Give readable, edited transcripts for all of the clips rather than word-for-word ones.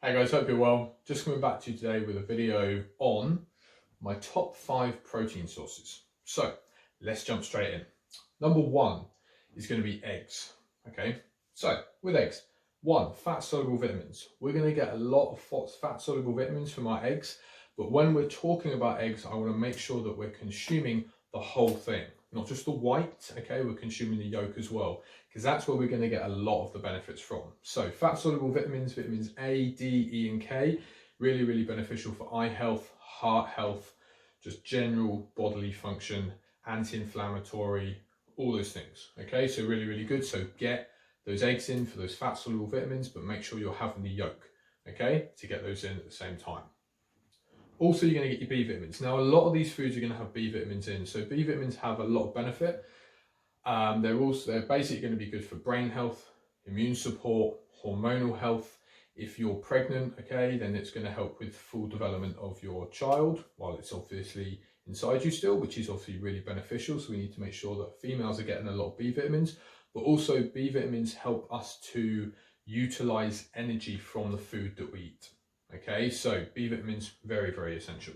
Hey guys, hope you're well. Just coming back to you today with a video on my top 5 protein sources. So let's jump straight in. Number 1 is going to be eggs. Okay, so with eggs, 1, fat soluble vitamins. We're going to get a lot of fat soluble vitamins from our eggs, but when we're talking about eggs, I want to make sure that we're consuming the whole thing, not just the white. Okay, we're consuming the yolk as well, because that's where we're going to get a lot of the benefits from. So fat soluble vitamins, vitamins A, D, E and K, really beneficial for eye health, heart health, just general bodily function, anti-inflammatory, all those things. Okay, so really good. So get those eggs in for those fat soluble vitamins, but make sure you're having the yolk, okay, to get those in at the same time. Also, you're going to get your B vitamins. Now, a lot of these foods are going to have B vitamins in. So B vitamins have a lot of benefit. They're basically going to be good for brain health, immune support, hormonal health. If you're pregnant, okay, then it's going to help with full development of your child while it's obviously inside you still, which is obviously really beneficial. So we need to make sure that females are getting a lot of B vitamins, but also B vitamins help us to utilize energy from the food that we eat. Okay, so B vitamins, very essential.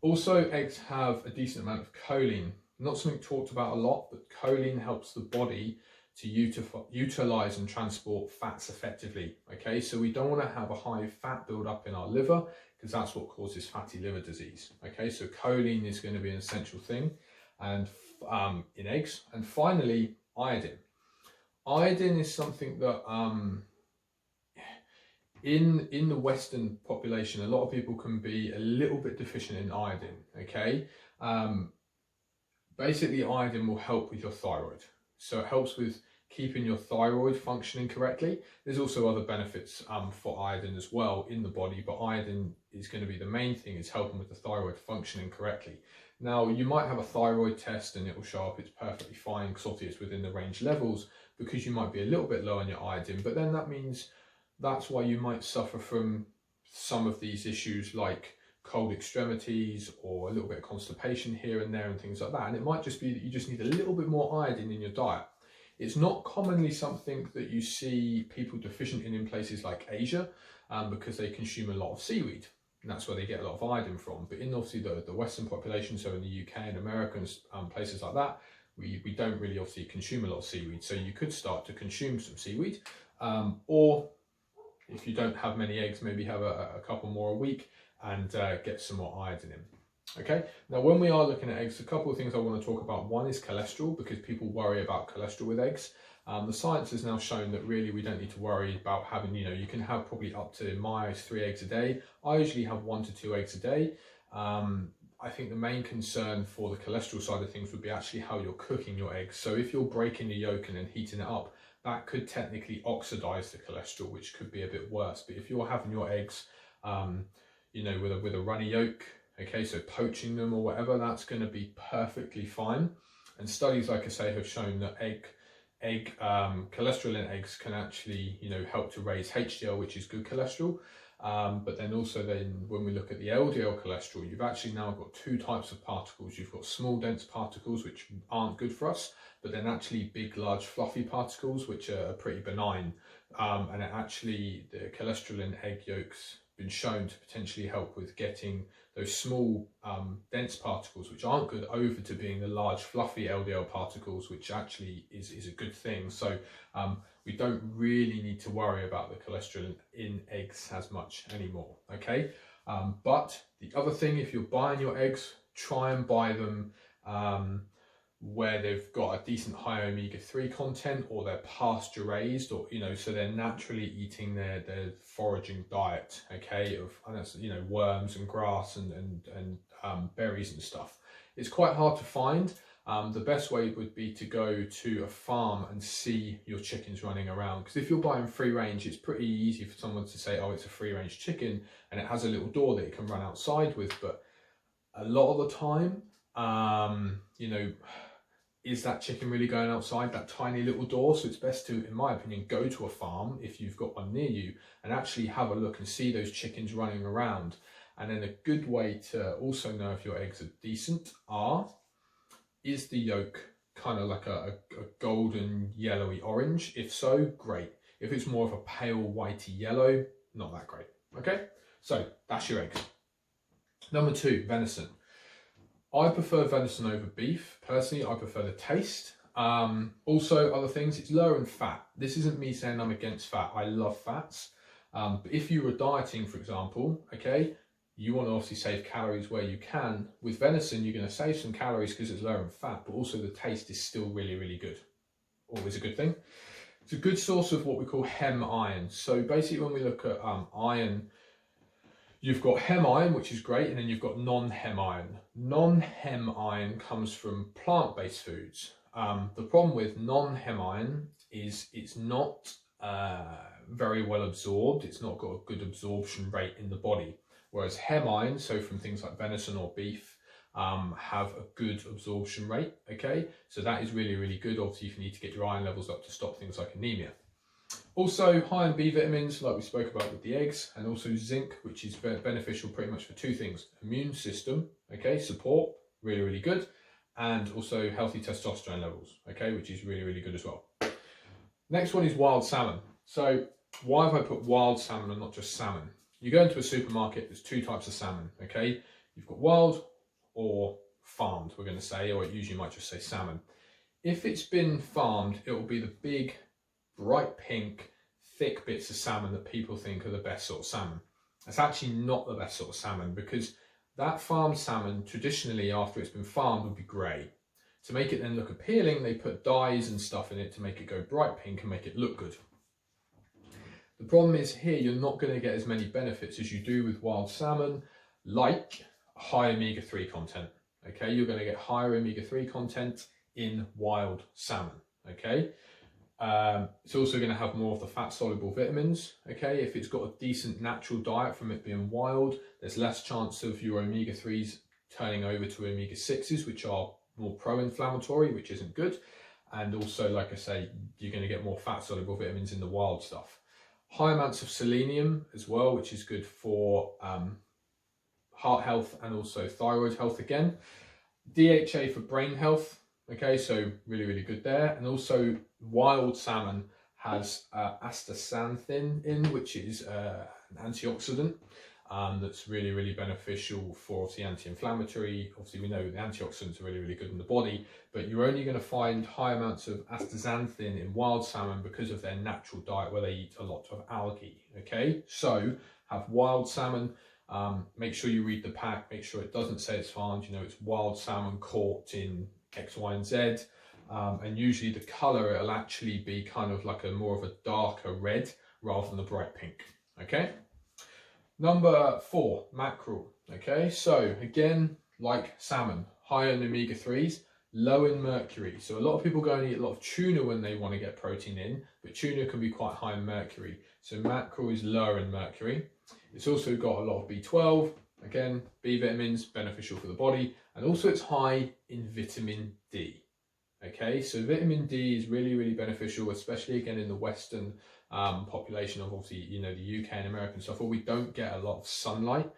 Also, eggs have a decent amount of choline. Not something talked about a lot, but choline helps the body to utilize and transport fats effectively. Okay, so we don't want to have a high fat buildup in our liver, because that's what causes fatty liver disease. Okay, so choline is going to be an essential thing, and in eggs. And finally, iodine. Iodine is something that in the Western population, a lot of people can be a little bit deficient in iodine. Okay, basically iodine will help with your thyroid, so it helps with keeping your thyroid functioning correctly. There's also other benefits for iodine as well in the body, but iodine is going to be the main thing, is helping with the thyroid functioning correctly. Now, you might have a thyroid test and it will show up it's perfectly fine because obviously it's within the range levels, because you might be a little bit low on your iodine, but then that means that's why you might suffer from some of these issues like cold extremities or a little bit of constipation here and there and things like that. And it might just be that you just need a little bit more iodine in your diet. It's not commonly something that you see people deficient in places like Asia, because they consume a lot of seaweed, and that's where they get a lot of iodine from. But in obviously the Western population, so in the UK and America and places like that, we don't really obviously consume a lot of seaweed. So you could start to consume some seaweed, or if you don't have many eggs, maybe have a couple more a week and get some more iodine in. Okay, now when we are looking at eggs, a couple of things I want to talk about. One is cholesterol, because people worry about cholesterol with eggs. The science has now shown that really we don't need to worry about having, you can have probably up to, in my eyes, 3 eggs a day. I usually have 1 to 2 eggs a day. I think the main concern for the cholesterol side of things would be actually how you're cooking your eggs. So if you're breaking the yolk and then heating it up, that could technically oxidize the cholesterol, which could be a bit worse. But if you're having your eggs, with a runny yolk, okay, so poaching them or whatever, that's going to be perfectly fine. And studies, like I say, have shown that cholesterol in eggs can actually, help to raise HDL, which is good cholesterol. But then also when we look at the LDL cholesterol, you've actually now got 2 types of particles. You've got small, dense particles, which aren't good for us, but then actually big, large, fluffy particles, which are pretty benign. And the cholesterol in egg yolks been shown to potentially help with getting those small dense particles, which aren't good, over to being the large fluffy LDL particles, which actually is a good thing. So we don't really need to worry about the cholesterol in eggs as much anymore. Okay, but the other thing, if you're buying your eggs, try and buy them where they've got a decent high omega-3 content, or they're pasture raised, or so they're naturally eating their foraging diet, okay, and that's worms and grass and berries and stuff. It's quite hard to find. The best way would be to go to a farm and see your chickens running around, because if you're buying free range, it's pretty easy for someone to say, oh, it's a free range chicken and it has a little door that it can run outside with. But a lot of the time, is that chicken really going outside that tiny little door? So it's best to, in my opinion, go to a farm if you've got one near you and actually have a look and see those chickens running around. And then a good way to also know if your eggs are decent is the yolk kind of like a golden yellowy orange? If so, great. If it's more of a pale whitey yellow, not that great. Okay, so that's your eggs. Number 2, venison. I prefer venison over beef. Personally, I prefer the taste. Also, other things, it's lower in fat. This isn't me saying I'm against fat. I love fats. But if you were dieting, for example, okay, you want to obviously save calories where you can. With venison, you're going to save some calories because it's lower in fat, but also the taste is still really, really good. Always a good thing. It's a good source of what we call hem iron. So basically, when we look at iron, you've got hem iron, which is great, and then you've got non-hem iron. Non-hem iron comes from plant-based foods. The problem with non-hem iron is it's not very well absorbed. It's not got a good absorption rate in the body. Whereas hem iron, so from things like venison or beef, have a good absorption rate, okay? So that is really, really good. Obviously, if you need to get your iron levels up to stop things like anemia. Also, high in B vitamins, like we spoke about with the eggs, and also zinc, which is beneficial pretty much for 2 things. Immune system, okay, support, really, really good. And also healthy testosterone levels, okay, which is really, really good as well. Next one is wild salmon. So why have I put wild salmon and not just salmon? You go into a supermarket, there's 2 types of salmon, okay? You've got wild or farmed, we're going to say, or it usually might just say salmon. If it's been farmed, it will be the big, bright pink, thick bits of salmon that people think are the best sort of salmon. That's actually not the best sort of salmon, because that farmed salmon, traditionally after it's been farmed, would be grey. To make it then look appealing, they put dyes and stuff in it to make it go bright pink and make it look good. The problem is here, you're not going to get as many benefits as you do with wild salmon, like high omega-3 content. Okay, you're going to get higher omega-3 content in wild salmon. Okay. It's also going to have more of the fat soluble vitamins. Okay, if it's got a decent natural diet from it being wild, there's less chance of your omega-3s turning over to omega-6s, which are more pro-inflammatory, which isn't good. And also, like I say, you're going to get more fat soluble vitamins in the wild stuff. High amounts of selenium as well, which is good for heart health and also thyroid health again. DHA for brain health. Okay, so really, really good there. And also wild salmon has astaxanthin in, which is an antioxidant that's really, really beneficial for obviously anti-inflammatory. Obviously, we know the antioxidants are really, really good in the body, but you're only going to find high amounts of astaxanthin in wild salmon because of their natural diet where they eat a lot of algae. Okay, so have wild salmon. Make sure you read the pack, make sure it doesn't say it's farmed, you know, it's wild salmon caught in X, Y, and Z. And usually the colour, it'll actually be kind of like a more of a darker red rather than a bright pink. Okay. Number 4, mackerel. Okay, so again, like salmon, high in omega-3s, low in mercury. So a lot of people go and eat a lot of tuna when they want to get protein in, but tuna can be quite high in mercury. So mackerel is lower in mercury. It's also got a lot of B12, again, B vitamins, beneficial for the body, and also it's high in vitamin D. Okay, so vitamin D is really, really beneficial, especially again in the Western population of obviously, you know, the UK and American stuff, where we don't get a lot of sunlight.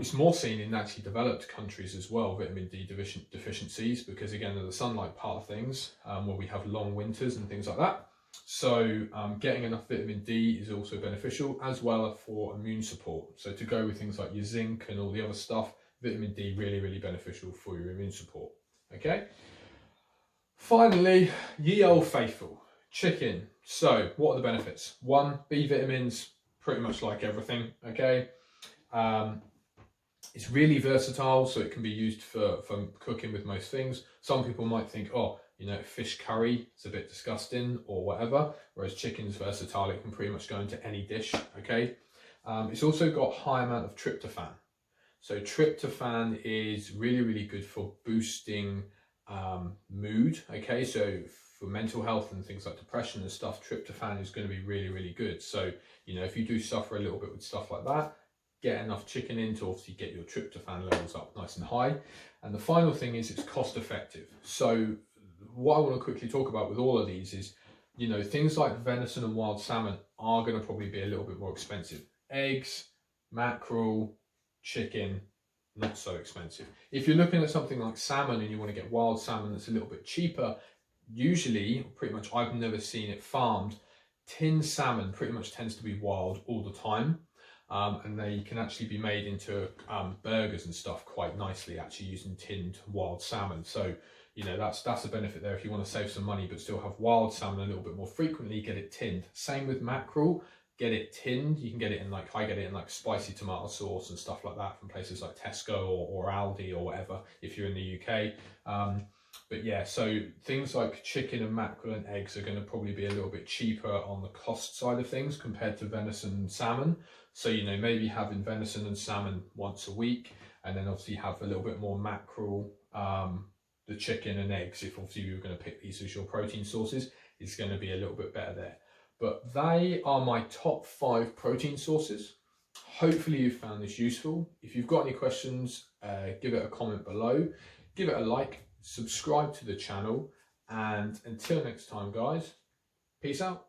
It's more seen in actually developed countries as well, vitamin D deficiencies, because again, of the sunlight part of things, where we have long winters and things like that. So getting enough vitamin D is also beneficial, as well for immune support. So to go with things like your zinc and all the other stuff, vitamin D really, really beneficial for your immune support. Okay. Finally, ye old faithful, chicken. So what are the benefits? 1, B vitamins, pretty much like everything. Okay. It's really versatile, so it can be used for cooking with most things. Some people might think, oh, you know, fish curry is a bit disgusting or whatever, whereas chicken's versatile, it can pretty much go into any dish, okay? It's also got high amount of tryptophan. So tryptophan is really, really good for boosting mood, okay? So for mental health and things like depression and stuff, tryptophan is going to be really, really good. So, you know, if you do suffer a little bit with stuff like that, get enough chicken in to obviously get your tryptophan levels up nice and high. And the final thing is it's cost effective. So what I want to quickly talk about with all of these is, you know, things like venison and wild salmon are going to probably be a little bit more expensive. Eggs, mackerel, chicken, not so expensive. If you're looking at something like salmon and you want to get wild salmon that's a little bit cheaper, usually, pretty much I've never seen it farmed, tinned salmon pretty much tends to be wild all the time. And they can actually be made into burgers and stuff quite nicely, actually using tinned wild salmon. So, you know, that's a benefit there. If you want to save some money but still have wild salmon a little bit more frequently, get it tinned. Same with mackerel, get it tinned. You can get it in like, I get it in like spicy tomato sauce and stuff like that from places like Tesco or Aldi or whatever, if you're in the UK. But yeah, so things like chicken and mackerel and eggs are going to probably be a little bit cheaper on the cost side of things compared to venison and salmon. So, you know, maybe having venison and salmon once a week, and then obviously have a little bit more mackerel, the chicken and eggs, if obviously you were going to pick these as your protein sources, is going to be a little bit better there. But they are my top 5 protein sources. Hopefully you found this useful. If you've got any questions, give it a comment below, give it a like, subscribe to the channel, and until next time guys, peace out.